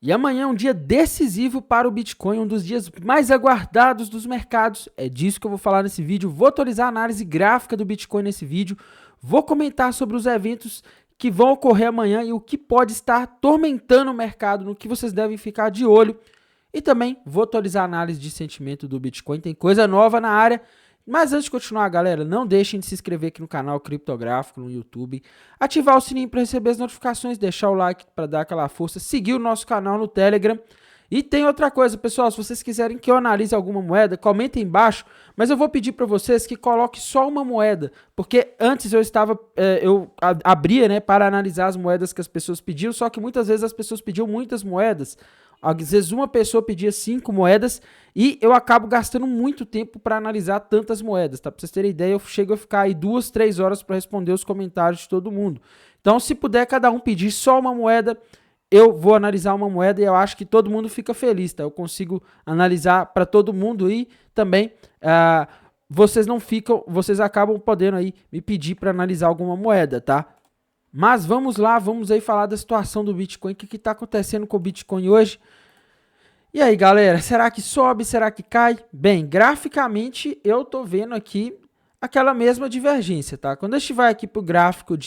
E amanhã é um dia decisivo para o Bitcoin, um dos dias mais aguardados dos mercados. É disso que eu vou falar nesse vídeo. Vou atualizar a análise gráfica do Bitcoin nesse vídeo. Vou comentar sobre os eventos que vão ocorrer amanhã e o que pode estar atormentando o mercado, no que vocês devem ficar de olho. E também vou atualizar a análise de sentimento do Bitcoin. Tem coisa nova na área. Mas antes de continuar, galera, não deixem de se inscrever aqui no canal Criptográfico no YouTube, ativar o sininho para receber as notificações, deixar o like para dar aquela força, seguir o nosso canal no Telegram. E tem outra coisa, pessoal, se vocês quiserem que eu analise alguma moeda, comentem embaixo, mas eu vou pedir para vocês que coloquem só uma moeda, porque antes eu abria, né, para analisar as moedas que as pessoas pediam, só que muitas vezes as pessoas pediam muitas moedas. Às vezes uma pessoa pedia 5 moedas e eu acabo gastando muito tempo para analisar tantas moedas, tá? Para vocês terem ideia, eu chego a ficar aí 2, 3 horas para responder os comentários de todo mundo. Então, se puder cada um pedir só uma moeda, eu vou analisar uma moeda e eu acho que todo mundo fica feliz, tá? Eu consigo analisar para todo mundo e também vocês acabam podendo aí me pedir para analisar alguma moeda, tá? Mas vamos lá, vamos aí falar da situação do Bitcoin, o que está acontecendo com o Bitcoin hoje. E aí, galera, será que sobe, será que cai? Bem, graficamente eu tô vendo aqui aquela mesma divergência, tá? Quando a gente vai aqui pro gráfico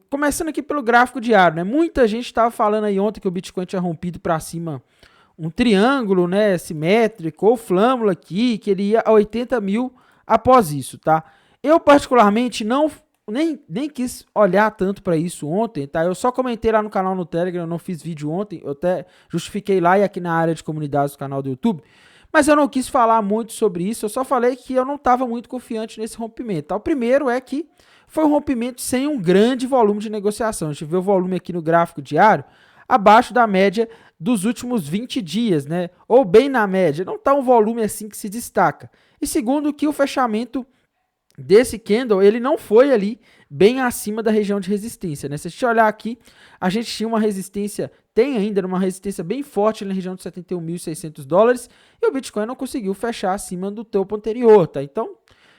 começando aqui pelo gráfico diário, né? Muita gente estava falando aí ontem que o Bitcoin tinha rompido para cima um triângulo, né, simétrico ou flâmula aqui, que ele ia a 80 mil após isso, tá? Eu particularmente nem quis olhar tanto para isso ontem, tá? Eu só comentei lá no canal no Telegram, eu não fiz vídeo ontem, eu até justifiquei lá e aqui na área de comunidades do canal do YouTube, mas eu não quis falar muito sobre isso, eu só falei que eu não estava muito confiante nesse rompimento, tá? O primeiro é que foi um rompimento sem um grande volume de negociação. A gente vê o volume aqui no gráfico diário, abaixo da média dos últimos 20 dias, né? Ou bem na média, não está um volume assim que se destaca. E segundo, que o fechamento desse candle, ele não foi ali bem acima da região de resistência, né? Se a gente olhar aqui, a gente tinha uma resistência, tem ainda uma resistência bem forte na região de 71.600 dólares e o Bitcoin não conseguiu fechar acima do topo anterior, tá? Então,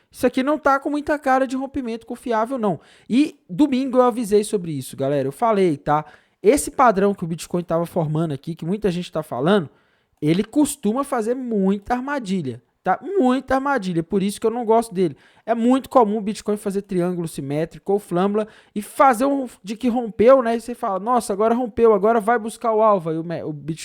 isso aqui não tá com muita cara de rompimento confiável, não. E domingo eu avisei sobre isso, galera. Eu falei, tá? Esse padrão que o Bitcoin estava formando aqui, que muita gente está falando, ele costuma fazer muita armadilha, tá? Muita armadilha, por isso que eu não gosto dele. É muito comum o Bitcoin fazer triângulo simétrico ou flâmula e fazer de que rompeu, né? E você fala, nossa, agora rompeu, agora vai buscar o alvo. Aí o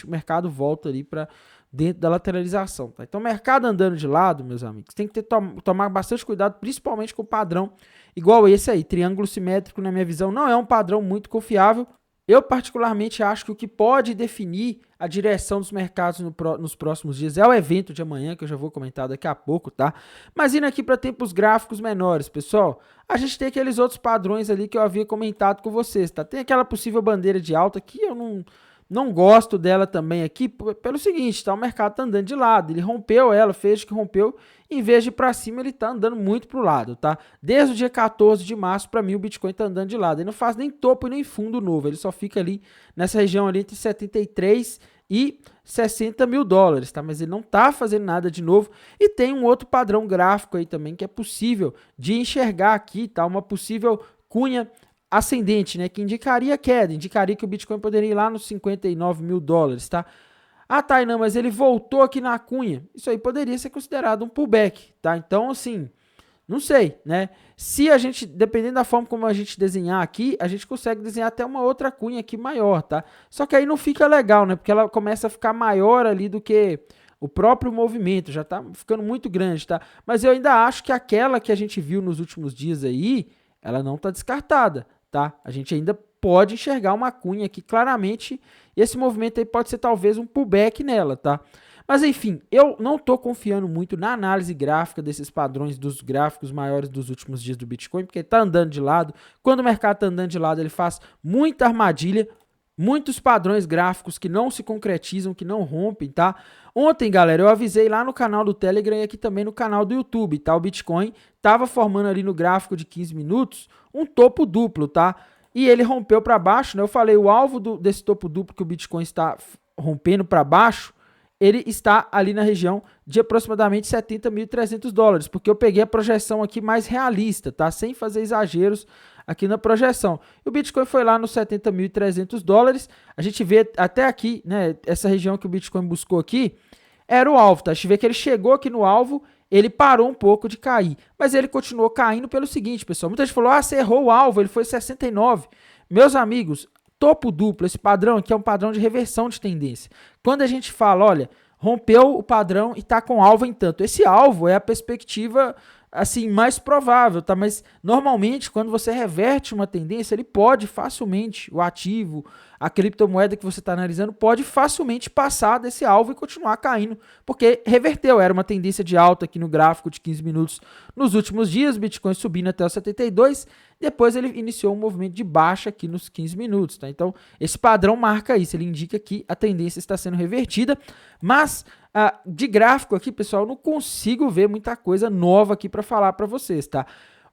mercado volta ali para dentro da lateralização, tá? Então, o mercado andando de lado, meus amigos, tem que tomar bastante cuidado, principalmente com o padrão igual esse aí. Triângulo simétrico, na minha visão, não é um padrão muito confiável. Eu, particularmente, acho que o que pode definir a direção dos mercados nos próximos dias é o evento de amanhã, que eu já vou comentar daqui a pouco, tá? Mas indo aqui para tempos gráficos menores, pessoal, a gente tem aqueles outros padrões ali que eu havia comentado com vocês, tá? Tem aquela possível bandeira de alta que eu não gosto dela também aqui, pelo seguinte, tá? O mercado tá andando de lado, ele rompeu ela, fez que rompeu, em vez de ir para cima, ele tá andando muito pro lado, tá? Desde o dia 14 de março, para mim, o Bitcoin tá andando de lado, ele não faz nem topo e nem fundo novo, ele só fica ali nessa região ali entre 73 e 60 mil dólares, tá? Mas ele não tá fazendo nada de novo, e tem um outro padrão gráfico aí também, que é possível de enxergar aqui, tá? Uma possível cunha ascendente, né, que indicaria queda, indicaria que o Bitcoin poderia ir lá nos 59 mil dólares, tá? Ah, tá, não, mas ele voltou aqui na cunha. Isso aí poderia ser considerado um pullback, tá? Então, assim, não sei, né? Se a gente, dependendo da forma como a gente desenhar aqui, a gente consegue desenhar até uma outra cunha aqui maior, tá? Só que aí não fica legal, né? Porque ela começa a ficar maior ali do que o próprio movimento, já tá ficando muito grande, tá? Mas eu ainda acho que aquela que a gente viu nos últimos dias aí, ela não tá descartada, tá? A gente ainda pode enxergar uma cunha aqui claramente e esse movimento aí pode ser talvez um pullback nela, tá? Mas enfim, eu não estou confiando muito na análise gráfica desses padrões dos gráficos maiores dos últimos dias do Bitcoin, porque está andando de lado. Quando o mercado está andando de lado, ele faz muita armadilha, muitos padrões gráficos que não se concretizam, que não rompem, tá? Ontem, galera, eu avisei lá no canal do Telegram e aqui também no canal do YouTube, tá? O Bitcoin estava formando ali no gráfico de 15 minutos um topo duplo, tá? E ele rompeu para baixo, né? Eu falei, o alvo desse topo duplo que o Bitcoin está rompendo para baixo, ele está ali na região de aproximadamente 70.300 dólares, porque eu peguei a projeção aqui mais realista, tá? Sem fazer exageros aqui na projeção. E o Bitcoin foi lá nos $70.300. A gente vê até aqui, né, essa região que o Bitcoin buscou aqui, era o alvo, tá? A gente vê que ele chegou aqui no alvo, ele parou um pouco de cair, mas ele continuou caindo pelo seguinte, pessoal. Muita gente falou, você errou o alvo, ele foi 69. Meus amigos, topo duplo, esse padrão aqui é um padrão de reversão de tendência. Quando a gente fala, olha, rompeu o padrão e está com alvo em tanto. Esse alvo é a perspectiva assim mais provável, tá? Mas normalmente quando você reverte uma tendência, ele pode facilmente, o ativo, a criptomoeda que você está analisando, pode facilmente passar desse alvo e continuar caindo, porque reverteu, era uma tendência de alta aqui no gráfico de 15 minutos nos últimos dias, Bitcoin subindo até os 72, depois ele iniciou um movimento de baixa aqui nos 15 minutos, tá? Então, esse padrão marca isso, ele indica que a tendência está sendo revertida, mas de gráfico aqui, pessoal, eu não consigo ver muita coisa nova aqui para falar para vocês, tá?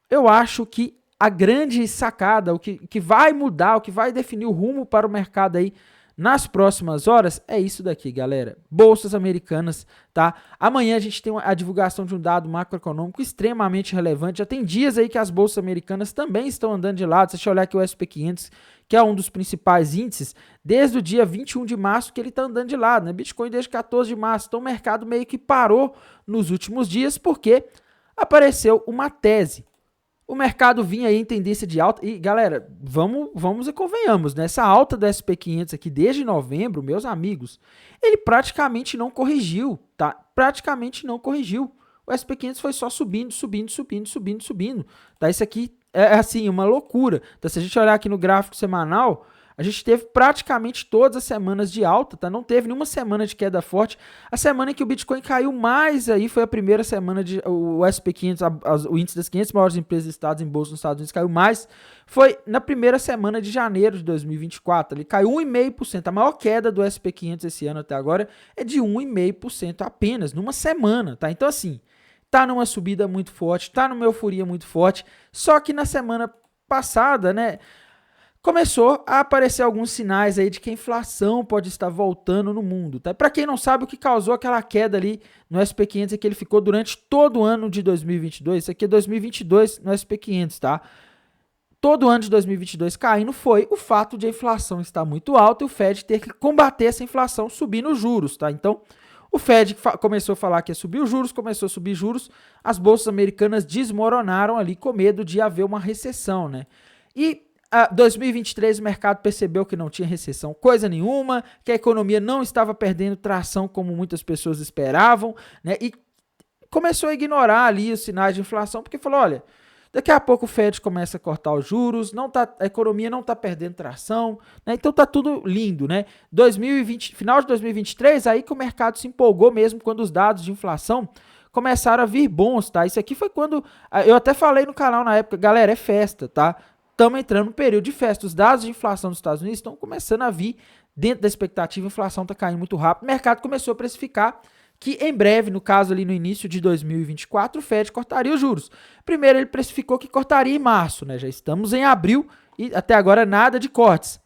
Eu acho que a grande sacada, o que vai mudar, o que vai definir o rumo para o mercado aí nas próximas horas é isso daqui, galera. Bolsas americanas, tá? Amanhã a gente tem a divulgação de um dado macroeconômico extremamente relevante. Já tem dias aí que as bolsas americanas também estão andando de lado. Se você olhar aqui o SP500, que é um dos principais índices, desde o dia 21 de março que ele está andando de lado, né? Bitcoin desde 14 de março. Então o mercado meio que parou nos últimos dias porque apareceu uma tese. O mercado vinha aí em tendência de alta. E, galera, vamos e convenhamos, né? Essa alta do SP500 aqui desde novembro, meus amigos, ele praticamente não corrigiu, tá? Praticamente não corrigiu. O SP500 foi só subindo, tá? Isso aqui é, assim, uma loucura. Então, se a gente olhar aqui no gráfico semanal, a gente teve praticamente todas as semanas de alta, tá? Não teve nenhuma semana de queda forte. A semana em que o Bitcoin caiu mais aí foi a primeira semana de o SP500, o índice das 500 maiores empresas listadas em bolsa nos Estados Unidos caiu mais. Foi na primeira semana de janeiro de 2024. Ele caiu 1,5%. A maior queda do SP500 esse ano até agora é de 1,5% apenas, numa semana, tá? Então, assim, tá numa subida muito forte, tá numa euforia muito forte. Só que na semana passada, né, começou a aparecer alguns sinais aí de que a inflação pode estar voltando no mundo, tá? Para quem não sabe, o que causou aquela queda ali no SP500 é que ele ficou durante todo o ano de 2022, isso aqui é 2022 no SP500, tá? Todo o ano de 2022 caindo foi o fato de a inflação estar muito alta e o Fed ter que combater essa inflação subindo os juros, tá? Então, o Fed começou a falar que ia subir os juros, começou a subir juros, as bolsas americanas desmoronaram ali com medo de haver uma recessão, né? E 2023 o mercado percebeu que não tinha recessão coisa nenhuma, que a economia não estava perdendo tração como muitas pessoas esperavam, né? E começou a ignorar ali os sinais de inflação, porque falou, olha, daqui a pouco o Fed começa a cortar os juros, a economia não está perdendo tração, né? Então tá tudo lindo, né? Final de 2023, aí que o mercado se empolgou mesmo quando os dados de inflação começaram a vir bons, tá? Isso aqui foi quando, eu até falei no canal na época, galera, é festa, tá? Estamos entrando no período de festa. Os dados de inflação dos Estados Unidos estão começando a vir dentro da expectativa. A inflação está caindo muito rápido. O mercado começou a precificar que em breve, no caso ali no início de 2024, o Fed cortaria os juros. Primeiro ele precificou que cortaria em março, né? Já estamos em abril e até agora nada de cortes.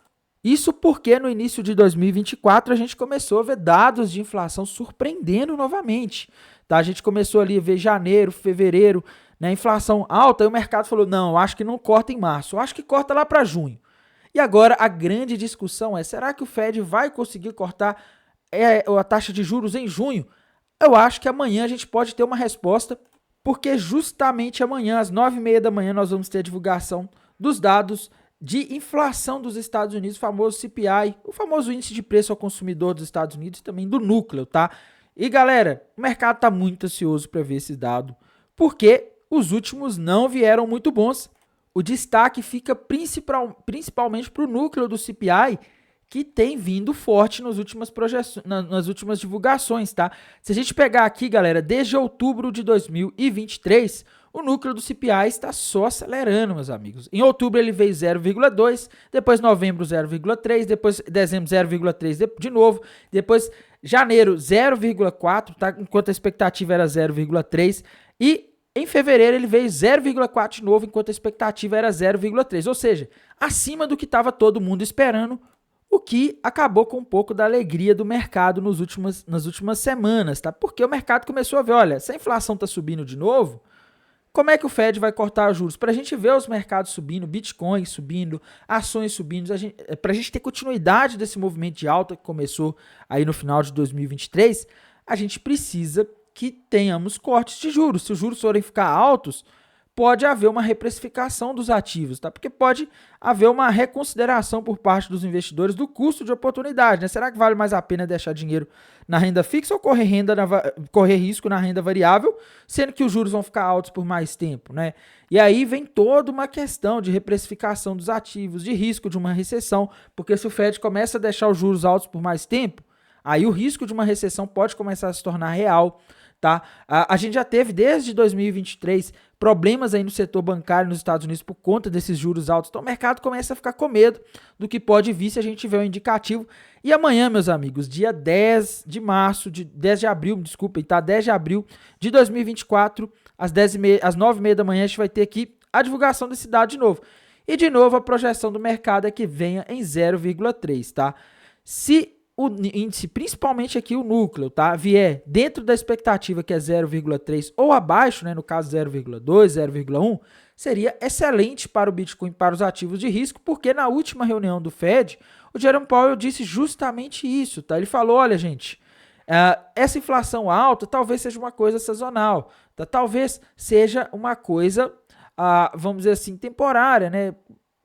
Isso porque no início de 2024 a gente começou a ver dados de inflação surpreendendo novamente. Tá? A gente começou ali a ver janeiro, fevereiro, né, inflação alta, e o mercado falou, não, eu acho que não corta em março, eu acho que corta lá para junho. E agora a grande discussão é, será que o Fed vai conseguir cortar a taxa de juros em junho? Eu acho que amanhã a gente pode ter uma resposta, porque justamente amanhã, às 9h30 da manhã, nós vamos ter a divulgação dos dados de inflação dos Estados Unidos, o famoso CPI, o famoso índice de preço ao consumidor dos Estados Unidos e também do núcleo, tá? E galera, o mercado está muito ansioso para ver esse dado, porque os últimos não vieram muito bons. O destaque fica principalmente para o núcleo do CPI, que tem vindo forte nas últimas divulgações, tá? Se a gente pegar aqui, galera, desde outubro de 2023, o núcleo do CPI está só acelerando, meus amigos. Em outubro ele veio 0,2, depois novembro 0,3, depois dezembro 0,3 de novo, depois janeiro 0,4, tá? Enquanto a expectativa era 0,3 e em fevereiro ele veio 0,4 de novo, enquanto a expectativa era 0,3, ou seja, acima do que estava todo mundo esperando, o que acabou com um pouco da alegria do mercado nas últimas semanas, tá? Porque o mercado começou a ver, olha, se a inflação está subindo de novo, Como é que o Fed vai cortar os juros? Para a gente ver os mercados subindo, Bitcoin subindo, ações subindo, para a gente ter continuidade desse movimento de alta que começou aí no final de 2023, a gente precisa que tenhamos cortes de juros. Se os juros forem ficar altos, pode haver uma reprecificação dos ativos, tá? Porque pode haver uma reconsideração por parte dos investidores do custo de oportunidade, né? Será que vale mais a pena deixar dinheiro na renda fixa ou correr risco na renda variável, sendo que os juros vão ficar altos por mais tempo, né? E aí vem toda uma questão de reprecificação dos ativos, de risco de uma recessão, porque se o Fed começa a deixar os juros altos por mais tempo, aí o risco de uma recessão pode começar a se tornar real, tá? A gente já teve desde 2023 problemas aí no setor bancário nos Estados Unidos por conta desses juros altos. Então o mercado começa a ficar com medo do que pode vir se a gente tiver um indicativo. E amanhã, meus amigos, dia 10 de abril, desculpem, tá? 10 de abril de 2024, às 9h30 da manhã, a gente vai ter aqui a divulgação desse dado de novo. E de novo a projeção do mercado é que venha em 0,3, tá? Se o índice, principalmente aqui o núcleo, tá, vier dentro da expectativa que é 0,3 ou abaixo, né, no caso 0,2, 0,1, seria excelente para o Bitcoin, para os ativos de risco, porque na última reunião do Fed, o Jerome Powell disse justamente isso, tá? Ele falou, olha, gente, essa inflação alta talvez seja uma coisa sazonal, tá? Talvez seja uma coisa, vamos dizer assim, temporária, né?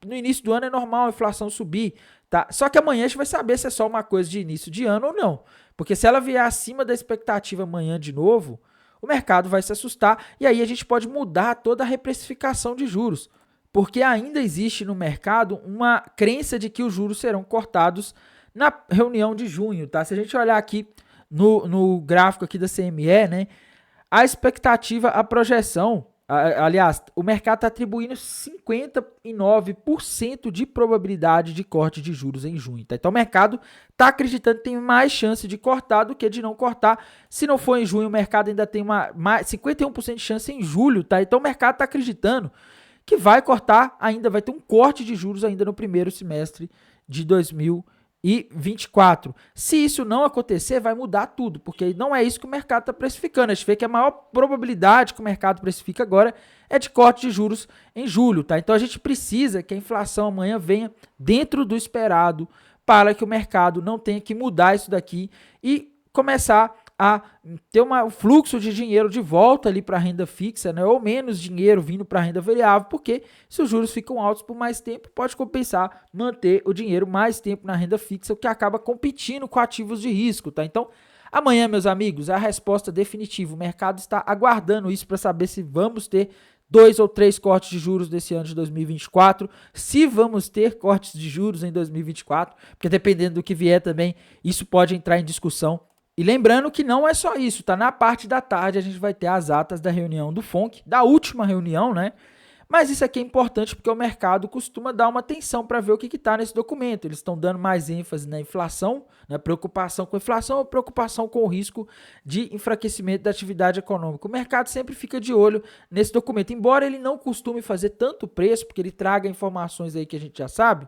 No início do ano é normal a inflação subir, tá? Só que amanhã a gente vai saber se é só uma coisa de início de ano ou não. Porque se ela vier acima da expectativa amanhã de novo, o mercado vai se assustar e aí a gente pode mudar toda a reprecificação de juros. Porque ainda existe no mercado uma crença de que os juros serão cortados na reunião de junho, tá? Se a gente olhar aqui no gráfico aqui da CME, né? A expectativa, a projeção, aliás, o mercado está atribuindo 59% de probabilidade de corte de juros em junho. Tá? Então o mercado está acreditando que tem mais chance de cortar do que de não cortar. Se não for em junho, o mercado ainda tem 51% de chance em julho. Tá? Então o mercado está acreditando que vai cortar, ainda vai ter um corte de juros ainda no primeiro semestre de 2024. Se isso não acontecer, vai mudar tudo, porque não é isso que o mercado está precificando. A gente vê que a maior probabilidade que o mercado precifica agora é de corte de juros em julho, tá? Então a gente precisa que a inflação amanhã venha dentro do esperado para que o mercado não tenha que mudar isso daqui e começar a ter um fluxo de dinheiro de volta ali para a renda fixa, né? Ou menos dinheiro vindo para a renda variável, porque se os juros ficam altos por mais tempo, pode compensar manter o dinheiro mais tempo na renda fixa, o que acaba competindo com ativos de risco, tá? Então, amanhã, meus amigos, a resposta definitiva. O mercado está aguardando isso para saber se vamos ter 2 ou 3 cortes de juros desse ano de 2024, se vamos ter cortes de juros em 2024, porque dependendo do que vier também, isso pode entrar em discussão. E lembrando que não é só isso, tá? Na parte da tarde a gente vai ter as atas da reunião do FONC, da última reunião, né? Mas isso aqui é importante porque o mercado costuma dar uma atenção para ver o que está nesse documento. Eles estão dando mais ênfase na inflação, na preocupação com a inflação ou preocupação com o risco de enfraquecimento da atividade econômica. O mercado sempre fica de olho nesse documento, embora ele não costume fazer tanto preço, porque ele traga informações aí que a gente já sabe.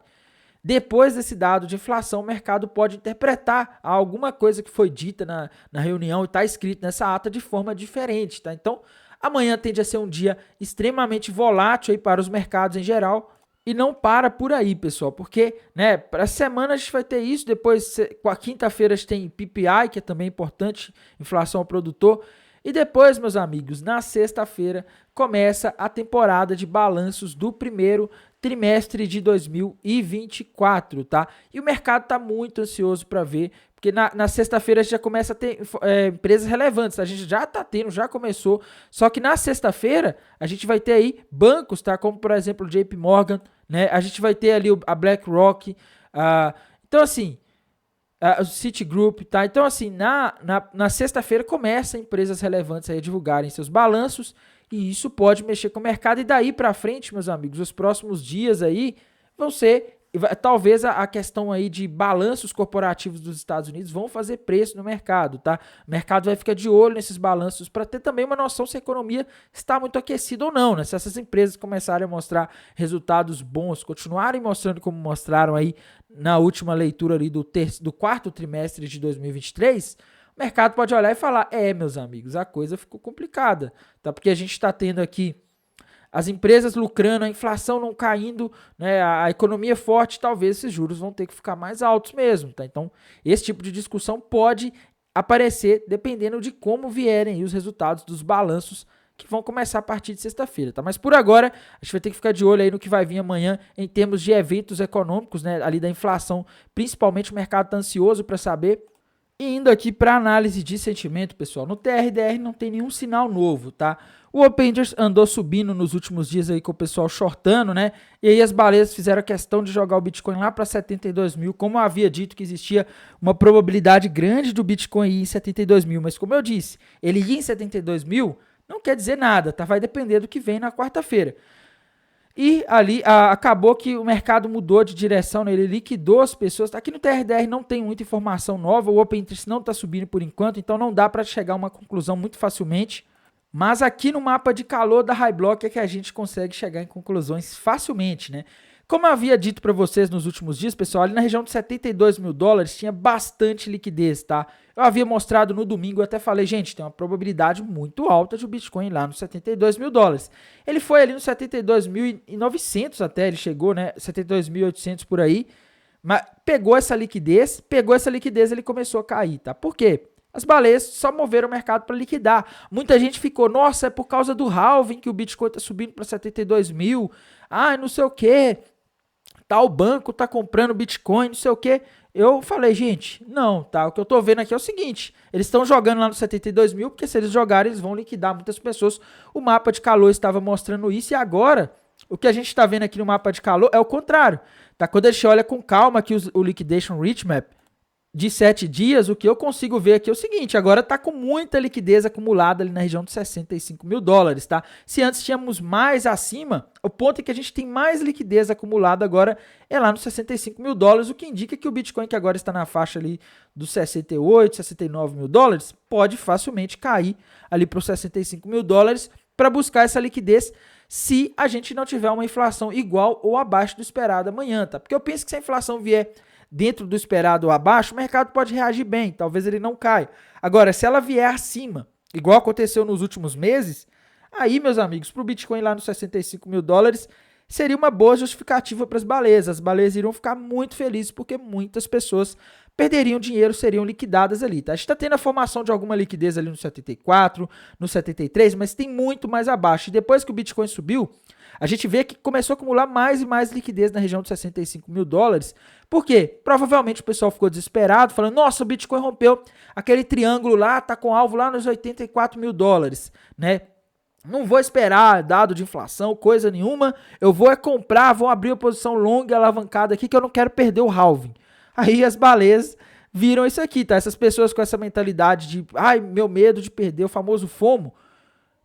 Depois desse dado de inflação, o mercado pode interpretar alguma coisa que foi dita na reunião e está escrito nessa ata de forma diferente, tá? Então, amanhã tende a ser um dia extremamente volátil aí para os mercados em geral e não para por aí, pessoal, porque, né, para a semana a gente vai ter isso, depois, com a quinta-feira a gente tem PPI, que é também importante, inflação ao produtor, e depois, meus amigos, na sexta-feira começa a temporada de balanços do primeiro trimestre de 2024, tá? E o mercado está muito ansioso para ver, porque na sexta-feira a gente já começa a ter empresas relevantes, a gente já está tendo, já começou, só que na sexta-feira a gente vai ter aí bancos, tá? Como, por exemplo, o JP Morgan, né? A gente vai ter ali a BlackRock, então assim, o Citigroup, tá? Então assim, na sexta-feira começa empresas relevantes aí a divulgarem seus balanços, e isso pode mexer com o mercado, e daí para frente, meus amigos, os próximos dias aí vão ser, talvez a questão aí de balanços corporativos dos Estados Unidos vão fazer preço no mercado, tá? O mercado vai ficar de olho nesses balanços para ter também uma noção se a economia está muito aquecida ou não, né? Se essas empresas começarem a mostrar resultados bons, continuarem mostrando como mostraram aí na última leitura ali do quarto trimestre de 2023, o mercado pode olhar e falar, meus amigos, a coisa ficou complicada, tá? Porque a gente está tendo aqui as empresas lucrando, a inflação não caindo, né, a economia forte, talvez esses juros vão ter que ficar mais altos mesmo, tá? Então, esse tipo de discussão pode aparecer dependendo de como vierem os resultados dos balanços que vão começar a partir de sexta-feira, tá? Mas por agora, a gente vai ter que ficar de olho aí no que vai vir amanhã em termos de eventos econômicos, né, ali da inflação, principalmente o mercado tá ansioso para saber. E indo aqui para análise de sentimento, pessoal, no TRDR não tem nenhum sinal novo, tá? O Open Interest andou subindo nos últimos dias aí com o pessoal shortando, né? E aí as baleias fizeram a questão de jogar o Bitcoin lá para 72 mil, como eu havia dito que existia uma probabilidade grande do Bitcoin ir em 72 mil, mas como eu disse, ele ir em 72 mil não quer dizer nada, tá? Vai depender do que vem na quarta-feira. E ali acabou que o mercado mudou de direção, né? Ele liquidou as pessoas. Aqui no TRDR não tem muita informação nova, o Open Interest não está subindo por enquanto, então não dá para chegar a uma conclusão muito facilmente. Mas aqui no mapa de calor da High Block é que a gente consegue chegar em conclusões facilmente, né? Como eu havia dito para vocês nos últimos dias, pessoal, ali na região de 72 mil dólares tinha bastante liquidez, tá? Eu havia mostrado no domingo, eu até falei, gente, tem uma probabilidade muito alta de o Bitcoin ir lá nos 72 mil dólares. Ele foi ali nos 72.900 até, ele chegou, né? 72.800 por aí, mas pegou essa liquidez, ele começou a cair, tá? Por quê? As baleias só moveram o mercado para liquidar. Muita gente ficou, nossa, é por causa do halving que o Bitcoin está subindo para 72 mil. Ah, não sei o quê. Tal banco tá comprando Bitcoin, não sei o quê. Eu falei, gente, não, tá? O que eu tô vendo aqui é o seguinte, eles estão jogando lá nos 72 mil, porque se eles jogarem, eles vão liquidar muitas pessoas. O mapa de calor estava mostrando isso, e agora, o que a gente está vendo aqui no mapa de calor é o contrário, tá? Quando a gente olha com calma aqui o Liquidation Rich Map de 7 dias, o que eu consigo ver aqui é o seguinte, agora tá com muita liquidez acumulada ali na região de 65 mil dólares, tá? Se antes tínhamos mais acima, o ponto é que a gente tem mais liquidez acumulada agora é lá nos 65 mil dólares, o que indica que o Bitcoin, que agora está na faixa ali dos 68, 69 mil dólares, pode facilmente cair ali para os 65 mil dólares para buscar essa liquidez se a gente não tiver uma inflação igual ou abaixo do esperado amanhã, tá? Porque eu penso que se a inflação vier dentro do esperado ou abaixo, o mercado pode reagir bem, talvez ele não caia. Agora, se ela vier acima, igual aconteceu nos últimos meses, aí, meus amigos, para o Bitcoin lá nos 65 mil dólares, seria uma boa justificativa para as baleias. As baleias iriam ficar muito felizes porque muitas pessoas perderiam dinheiro, seriam liquidadas ali, tá? A gente está tendo a formação de alguma liquidez ali no 74, no 73, mas tem muito mais abaixo. E depois que o Bitcoin subiu, a gente vê que começou a acumular mais e mais liquidez na região de 65 mil dólares. Por quê? Provavelmente o pessoal ficou desesperado, falando, nossa, o Bitcoin rompeu aquele triângulo lá, tá com alvo lá nos 84 mil dólares, né? Não vou esperar dado de inflação, coisa nenhuma, eu vou comprar, vou abrir a posição longa e alavancada aqui que eu não quero perder o halving. Aí as baleias viram isso aqui, tá? Essas pessoas com essa mentalidade de, ai, meu medo de perder, o famoso FOMO,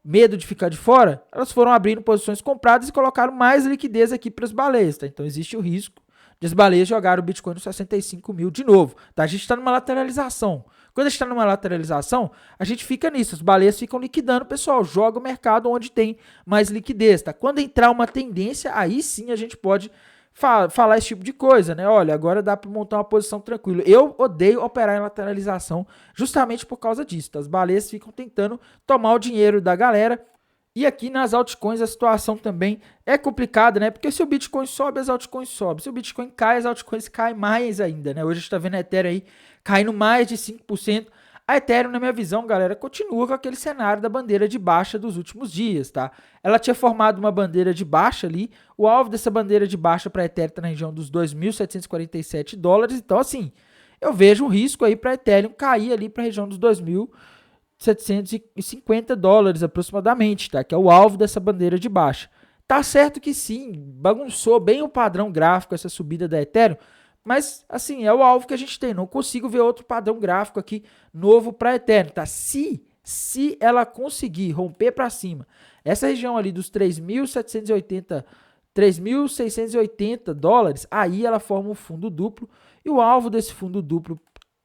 medo de ficar de fora, elas foram abrindo posições compradas e colocaram mais liquidez aqui para as baleias, tá? Então existe o risco de as baleias jogarem o Bitcoin nos 65 mil de novo, tá? A gente está numa lateralização. Quando a gente está numa lateralização, a gente fica nisso, as baleias ficam liquidando, pessoal, joga o mercado onde tem mais liquidez, tá? Quando entrar uma tendência, aí sim a gente pode falar esse tipo de coisa, né? Olha, agora dá para montar uma posição tranquila. Eu odeio operar em lateralização justamente por causa disso. Tá? As baleias ficam tentando tomar o dinheiro da galera. E aqui nas altcoins a situação também é complicada, né? Porque se o Bitcoin sobe, as altcoins sobem. Se o Bitcoin cai, as altcoins caem mais ainda, né? Hoje a gente está vendo a Ethereum aí caindo mais de 5%. A Ethereum, na minha visão, galera, continua com aquele cenário da bandeira de baixa dos últimos dias, tá? Ela tinha formado uma bandeira de baixa ali, o alvo dessa bandeira de baixa para a Ethereum está na região dos 2.747 dólares, então assim, eu vejo um risco aí para a Ethereum cair ali para a região dos 2.750 dólares aproximadamente, tá? Que é o alvo dessa bandeira de baixa. Tá certo que sim, bagunçou bem o padrão gráfico essa subida da Ethereum, mas, assim, é o alvo que a gente tem. Não consigo ver outro padrão gráfico aqui novo para a Ethereum, tá? Se ela conseguir romper para cima, essa região ali dos 3.680 dólares, aí ela forma um fundo duplo. E o alvo desse fundo duplo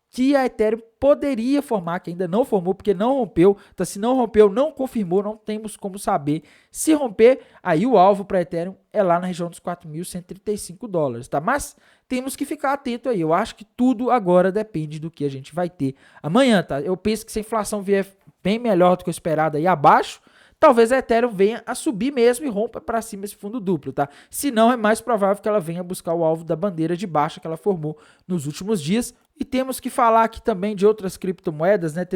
que a Ethereum poderia formar, que ainda não formou, porque não rompeu, tá? Se não rompeu, não confirmou, não temos como saber. Se romper, aí o alvo para a Ethereum é lá na região dos 4.135 dólares, tá? Mas temos que ficar atento aí. Eu acho que tudo agora depende do que a gente vai ter amanhã, tá? Eu penso que se a inflação vier bem melhor do que o esperado aí abaixo, talvez a Ethereum venha a subir mesmo e rompa para cima esse fundo duplo, tá? Se não, é mais provável que ela venha buscar o alvo da bandeira de baixa que ela formou nos últimos dias. E temos que falar aqui também de outras criptomoedas, né?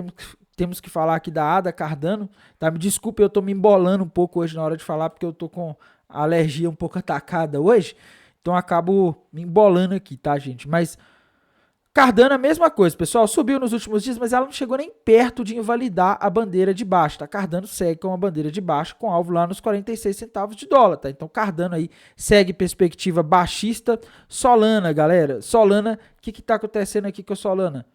Temos que falar aqui da ADA, Cardano, tá? Me desculpe, eu tô me embolando um pouco hoje na hora de falar, porque eu tô com a alergia um pouco atacada hoje, então eu acabo me embolando aqui, tá, gente? Mas Cardano, a mesma coisa, pessoal, subiu nos últimos dias, mas ela não chegou nem perto de invalidar a bandeira de baixa, tá? Cardano segue com a bandeira de baixa, com alvo lá nos 46 centavos de dólar, tá? Então Cardano aí segue perspectiva baixista. Solana, galera, Solana, o que tá acontecendo aqui com a Solana?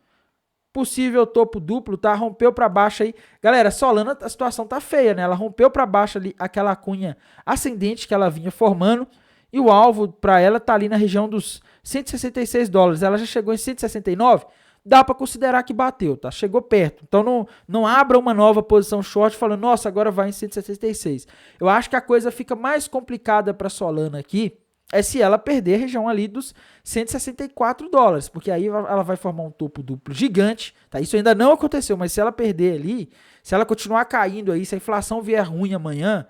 Possível topo duplo, tá? Rompeu para baixo aí. Galera, Solana, a situação tá feia, né? Ela rompeu para baixo ali aquela cunha ascendente que ela vinha formando, e o alvo para ela tá ali na região dos 166 dólares. Ela já chegou em 169, dá para considerar que bateu, tá? Chegou perto. Então não abra uma nova posição short falando, nossa, agora vai em 166. Eu acho que a coisa fica mais complicada para Solana aqui é se ela perder a região ali dos 164 dólares, porque aí ela vai formar um topo duplo gigante, tá? Isso ainda não aconteceu, mas se ela perder ali, se ela continuar caindo aí, se a inflação vier ruim amanhã,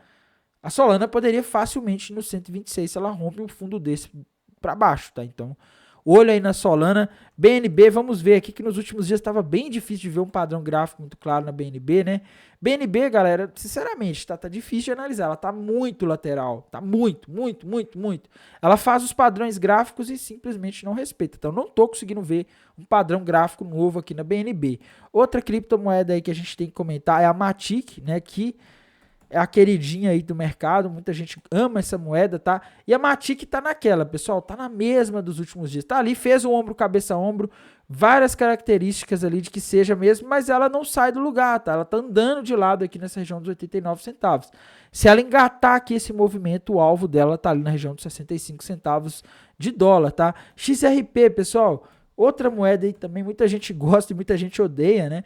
a Solana poderia facilmente ir no 126 se ela rompe um fundo desse para baixo, tá? Então, olho aí na Solana. BNB, vamos ver aqui que nos últimos dias estava bem difícil de ver um padrão gráfico muito claro na BNB, né? BNB, galera, sinceramente, tá difícil de analisar. Ela tá muito lateral, tá muito. Ela faz os padrões gráficos e simplesmente não respeita. Então, não tô conseguindo ver um padrão gráfico novo aqui na BNB. Outra criptomoeda aí que a gente tem que comentar é a Matic, né? Que é a queridinha aí do mercado, muita gente ama essa moeda, tá? E a Matic tá naquela, pessoal, tá na mesma dos últimos dias. Tá ali, fez o ombro, cabeça a ombro, várias características ali de que seja mesmo, mas ela não sai do lugar, tá? Ela tá andando de lado aqui nessa região dos 89 centavos. Se ela engatar aqui esse movimento, o alvo dela tá ali na região dos 65 centavos de dólar, tá? XRP, pessoal, outra moeda aí também muita gente gosta e muita gente odeia, né?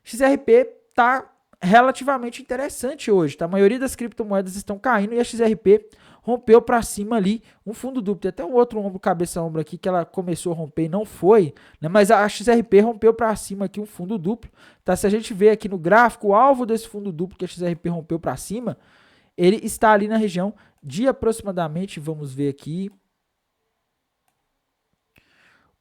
XRP tá relativamente interessante hoje, tá? A maioria das criptomoedas estão caindo e a XRP rompeu para cima ali um fundo duplo. Tem até um outro ombro, cabeça ombro aqui que ela começou a romper e não foi, né? Mas a XRP rompeu para cima aqui um fundo duplo, tá? Se a gente ver aqui no gráfico, o alvo desse fundo duplo que a XRP rompeu para cima, ele está ali na região de aproximadamente, vamos ver aqui,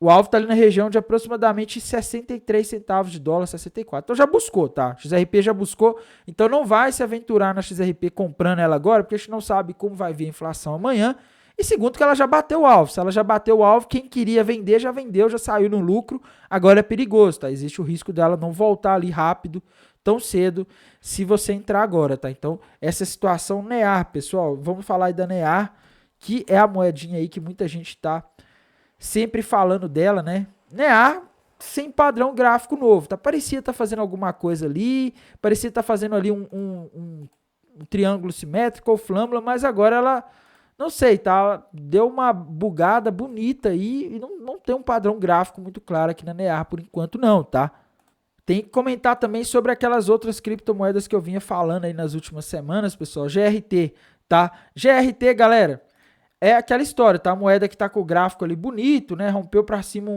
o alvo está ali na região de aproximadamente 63 centavos de dólar, 64. Então já buscou, tá? XRP já buscou. Então não vai se aventurar na XRP comprando ela agora, porque a gente não sabe como vai vir a inflação amanhã. E segundo que ela já bateu o alvo. Se ela já bateu o alvo, quem queria vender já vendeu, já saiu no lucro. Agora é perigoso, tá? Existe o risco dela não voltar ali rápido, tão cedo, se você entrar agora, tá? Então essa situação NEAR, pessoal. Vamos falar aí da NEAR, que é a moedinha aí que muita gente tá sempre falando dela, né? NEAR sem padrão gráfico novo, tá? Parecia estar fazendo alguma coisa ali, parecia estar fazendo ali um triângulo simétrico ou flâmula, mas agora ela, não sei, tá? Deu uma bugada bonita aí e não tem um padrão gráfico muito claro aqui na NEAR por enquanto não, tá? Tem que comentar também sobre aquelas outras criptomoedas que eu vinha falando aí nas últimas semanas, pessoal. GRT, tá? GRT, galera, é aquela história, tá? A moeda que tá com o gráfico ali bonito, né? Rompeu para cima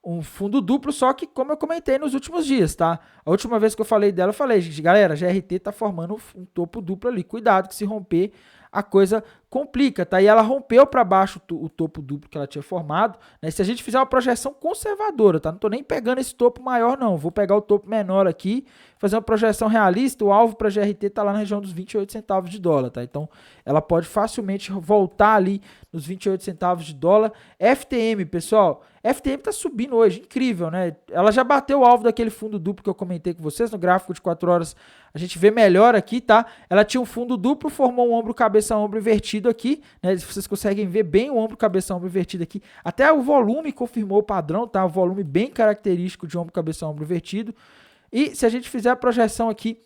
um fundo duplo, só que como eu comentei nos últimos dias, tá? A última vez que eu falei dela, eu falei, galera, a GRT tá formando um topo duplo ali. Cuidado que se romper, a coisa complica, tá? E ela rompeu para baixo o topo duplo que ela tinha formado, né? Se a gente fizer uma projeção conservadora, tá? Não tô nem pegando esse topo maior, não. Vou pegar o topo menor aqui, fazer uma projeção realista. O alvo para GRT tá lá na região dos 28 centavos de dólar, tá? Então, ela pode facilmente voltar ali nos 28 centavos de dólar. FTM, pessoal, FTM tá subindo hoje, incrível, né? Ela já bateu o alvo daquele fundo duplo que eu comentei com vocês no gráfico de 4 horas. A gente vê melhor aqui, tá? Ela tinha um fundo duplo, formou um ombro, cabeça, ombro invertido aqui, né? Vocês conseguem ver bem o ombro, cabeça, ombro invertido aqui. Até o volume confirmou o padrão, tá? O volume bem característico de ombro, cabeça, ombro invertido. E se a gente fizer a projeção aqui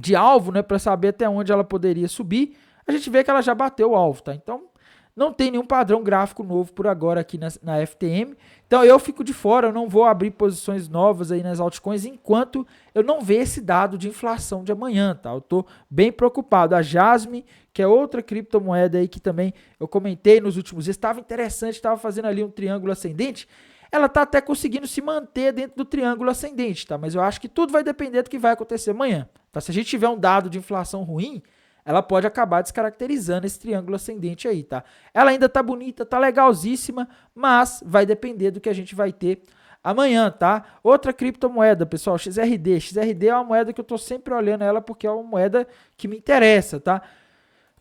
de alvo, né, para saber até onde ela poderia subir, a gente vê que ela já bateu o alvo, tá? Então, não tem nenhum padrão gráfico novo por agora aqui na FTM. Então eu fico de fora, eu não vou abrir posições novas aí nas altcoins enquanto eu não ver esse dado de inflação de amanhã, tá? Eu tô bem preocupado. A Jasmine, que é outra criptomoeda aí que também eu comentei nos últimos dias, estava interessante, estava fazendo ali um triângulo ascendente. Ela tá até conseguindo se manter dentro do triângulo ascendente, tá? Mas eu acho que tudo vai depender do que vai acontecer amanhã. Tá? Se a gente tiver um dado de inflação ruim, ela pode acabar descaracterizando esse triângulo ascendente aí, tá? Ela ainda tá bonita, tá legalzíssima, mas vai depender do que a gente vai ter amanhã, tá? Outra criptomoeda, pessoal, XRD. XRD é uma moeda que eu tô sempre olhando ela porque é uma moeda que me interessa, tá?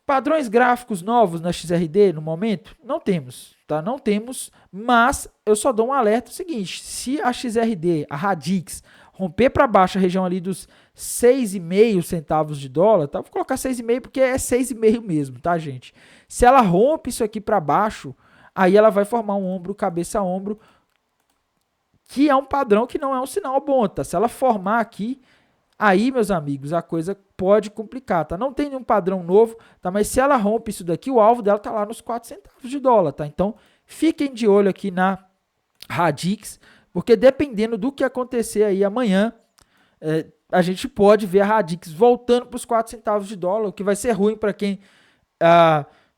Padrões gráficos novos na XRD no momento? Não temos, tá? Não temos, mas eu só dou um alerta seguinte, se a XRD, a Radix, romper para baixo a região ali dos 6,5 centavos de dólar, tá? Vou colocar 6,5 porque é 6,5 mesmo, tá, gente? Se ela rompe isso aqui para baixo, aí ela vai formar um ombro, cabeça a ombro, que é um padrão que não é um sinal bom, tá? Se ela formar aqui, aí, meus amigos, a coisa pode complicar, tá? Não tem nenhum padrão novo, tá? Mas se ela rompe isso daqui, o alvo dela tá lá nos 4 centavos de dólar, tá? Então, fiquem de olho aqui na Radix, porque dependendo do que acontecer aí amanhã, a gente pode ver a Radix voltando para os 4 centavos de dólar, o que vai ser ruim para quem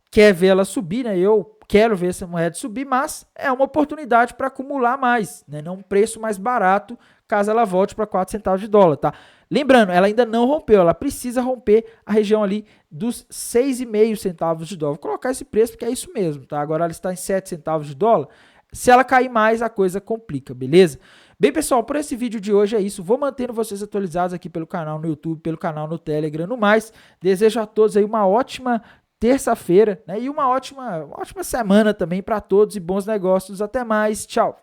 quer ver ela subir, né? Eu quero ver essa moeda subir, mas é uma oportunidade para acumular mais, né? Não um preço mais barato, caso ela volte para 4 centavos de dólar, tá? Lembrando, ela ainda não rompeu, ela precisa romper a região ali dos 6,5 centavos de dólar. Vou colocar esse preço porque é isso mesmo, tá? Agora ela está em 7 centavos de dólar. Se ela cair mais, a coisa complica, beleza? Bem, pessoal, por esse vídeo de hoje é isso. Vou mantendo vocês atualizados aqui pelo canal no YouTube, pelo canal no Telegram, no mais. Desejo a todos aí uma ótima terça-feira, né? E uma ótima semana também para todos e bons negócios. Até mais, tchau!